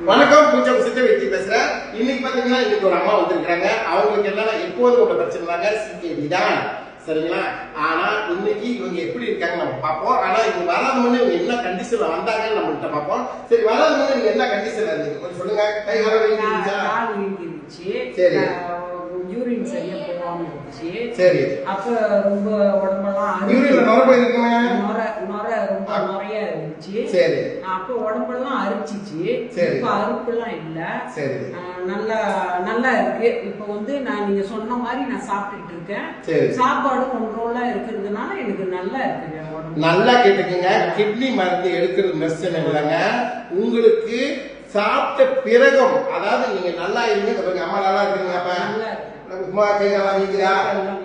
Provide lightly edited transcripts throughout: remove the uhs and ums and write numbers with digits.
வணக்கம், பூஜை குசித்த வெற்றி பேசுறேன். இன்னைக்கு பாத்தீங்கன்னா இன்னைக்கு ஒரு அம்மா வந்திருக்காங்க. அவங்களுக்கு என்னன்னா எப்போதும் உள்ள பிரச்சனை சிகேடி தான், சரிங்களா? ஆனா இன்னைக்கு இவங்க எப்படி இருக்காங்க நம்ம பார்ப்போம். ஆனா இவங்க வராத முன்னே இவங்க என்ன கண்டிஷன்ல வந்தாங்கன்னு நம்மள்கிட்ட பார்ப்போம். சரி, வராத முன்னே நீங்க என்ன கண்டிஷன்ல இருந்தீங்க கொஞ்சம் சொல்லுங்க. கை கால் வீங்கிருச்சு, சரி, யூரின் சரியா போகாம இருந்துச்சு. சரி, அப்ப ரொம்ப உடம்பெல்லாம் யூரின்ல நொர போயிருக்குமே, நொர ரொம்ப நிறைய இருந்துச்சு. சரி, அப்ப உடம்பெல்லாம் அரிச்சிச்சு. சரி, இப்ப அறுப்பெல்லாம் இல்ல, சரி, நல்லா நல்லா இருக்கு. இப்ப வந்து நீங்க சொன்ன மாதிரி நான் சாப்பிட்டுட்டு இருக்கேன். சரி, சாப்பாடு கண்ட்ரோலா இருக்கிறதுனால எனக்கு நல்லா இருக்குங்க. நல்லா கேட்டுக்கங்க. கிட்னி மருந்து எடுக்கிறது பிரச்சனை இல்லைங்க. உங்களுக்கு சாப்பிட்ட பிறகும், அதாவது நீங்க நல்லா இருங்க. அம்மா நல்லா இருக்கீங்க. அப்ப உமா கை நல்லா வீங்குதா?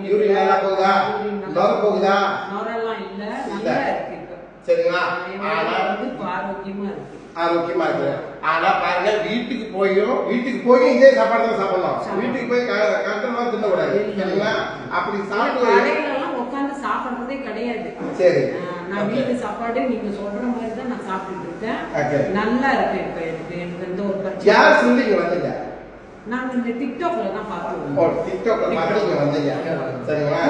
யூரின் நல்லா போகுதா? நொர போகுதா? நொரெல்லாம் இல்ல, நல்லா இருக்கு. சரிங்களா? ஆனா வந்து ஆரோக்கியமா இருக்கு. ஆரோக்கியமா இருக்கு. ஆனா பாருங்க, வீட்டுக்கு போய் இதே சாப்பாடு தான் சாப்பிடணும். வீட்டுக்கு போய் கண்டமா தின்னக்கூடாது, சரிங்களா? அப்படி சாப்பிட்டு கடையிலலாம் உட்காந்து சாப்பிடுறதே கிடையாது. சரி, நான் வீட்டு சாப்பாடு நீங்க சொல்ற மாதிரி தான் நான் சாப்பிட்டுட்டு இருக்கேன். நல்லா இருக்கு. இப்ப எனக்கு எந்த ஒரு பிரச்சனை. யார் சொல்லி இங்க வந்தீங்க? நாங்க இந்த டிக்டாக்ல தான் பார்த்தோம். ஓ, டிக்டாக்ல பார்த்து இங்க வந்தீங்க, சரிங்களா?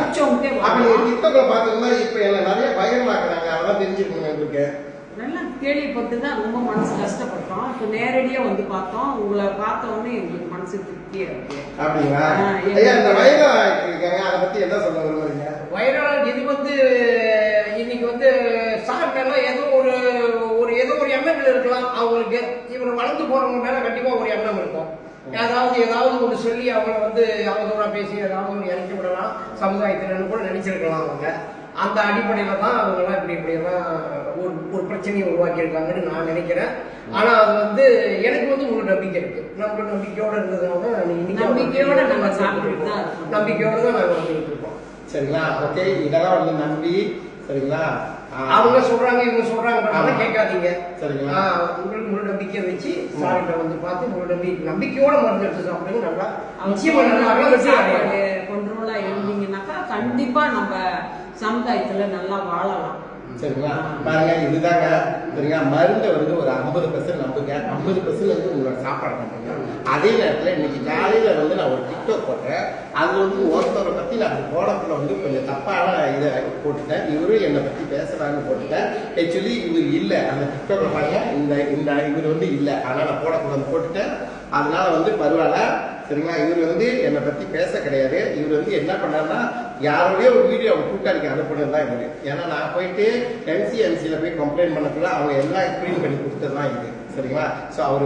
அப்ப நீங்க அப்ப டிக்டாக்ல பார்த்தீங்கன்னா இப்ப என்ன நிறைய வைரல் ஆக்குறாங்க, அதெல்லாம் தெரிஞ்சுக்கணும். உங்களுக்கு நல்லா கேள்விப்பட்டு தான் ரொம்ப மனசு கஷ்டப்பட்டோம். இப்ப நேரடியா வந்து பார்த்தோம். உங்களை பார்த்த உடனே எங்களுக்கு மனசு திருப்தியா இருக்கு. அப்படிங்களா? ஐயா, இந்த வைரல் ஆக்கிருக்காங்க, அதை பத்தி என்ன சொல்ல விரும்புறீங்க? வைரல் இது வந்து இன்னைக்கு வந்து சார் மேல ஏதோ ஒரு எண்ணங்கள் இருக்கலாம் அவங்களுக்கு. இவர் வளர்ந்து போறவங்க மேல கண்டிப்பா ஒரு எண்ணம் இருக்கும். ஏதாவது ஒன்று சொல்லி அவங்கள வந்து அவதூறா பேசி ஏதாவது ஒரு இறக்கி விடலாம் சமுதாயத்தினு கூட நினைச்சிருக்கலாம் அவங்க. அந்த அடிப்படையில தான் அவங்கெல்லாம் இப்படியெல்லாம் ஒரு பிரச்சனையை உருவாக்கி இருக்காங்கன்னு நான் நினைக்கிறேன். ஆனா அது வந்து எனக்கு வந்து ஒரு நம்பிக்கை இருக்கு. நம்ம நம்பிக்கையோட இருந்ததுனால நம்பிக்கையோட நம்ம சாப்பிட்டு தான் நம்பிக்கையோட தான் நாங்கள் வந்துட்டு இருக்கோம், சரிங்களா? ஓகே, இதெல்லாம் வந்து நம்பி, சரிங்களா? அவங்க சொல்றாங்க இவங்க சொல்றாங்க கேட்காதீங்க, சரிங்களா? உங்களுக்கு முழு நம்பிக்கை வச்சு சார்கிட்ட வந்து பார்த்து முழு நம்பிக்கையோட மருந்து எடுத்து சாப்பிடுங்க. நல்லா நிச்சயமா நல்லா சாப்பாடு கண்ட்ரோலா இருந்தீங்கன்னாக்கா கண்டிப்பா நம்ம சமுதாயத்துல நல்லா வாழலாம், சரிங்களா? பாருங்க, இதுதாங்க, சரிங்களா? மருந்தை வந்து ஒரு 50% நம்புங்க, 50% வந்து உங்களோட சாப்பாடு பண்ணுங்க. அதே நேரத்தில் இன்னைக்கு காலையில வந்து நான் ஒரு டிக்டாக் போட்டேன். அது வந்து ஒருத்தரை பத்தி நான் போடத்துல வந்து கொஞ்சம் தப்பான இதை போட்டுட்டேன். இவரும் என்னை பத்தி பேசுறான்னு போட்டுட்டேன். ஆக்சுவலி இவர் இல்லை, அந்த டிக்டாக்ல பாருங்க, இந்த இவர் வந்து இல்லை. ஆனால் நான் போடக்கூடாது போட்டுட்டேன். அதனால வந்து பரவாயில்ல, சரிங்களா? இவர் வந்து என்னை பத்தி பேச கிடையாது. இவர் வந்து என்ன பண்ணாருன்னா, யாரோடய ஒரு வீடியோ அவங்க கூட்டாளிக்கு அனுப்புனது தான் இவரு. ஏன்னா நான் போயிட்டு என்சில போய் கம்ப்ளைண்ட் பண்ணக்குள்ள அவங்க எல்லாம் கிளீன் பண்ணி கொடுத்தது தான் இது, சரிங்களா? ஸோ அவர்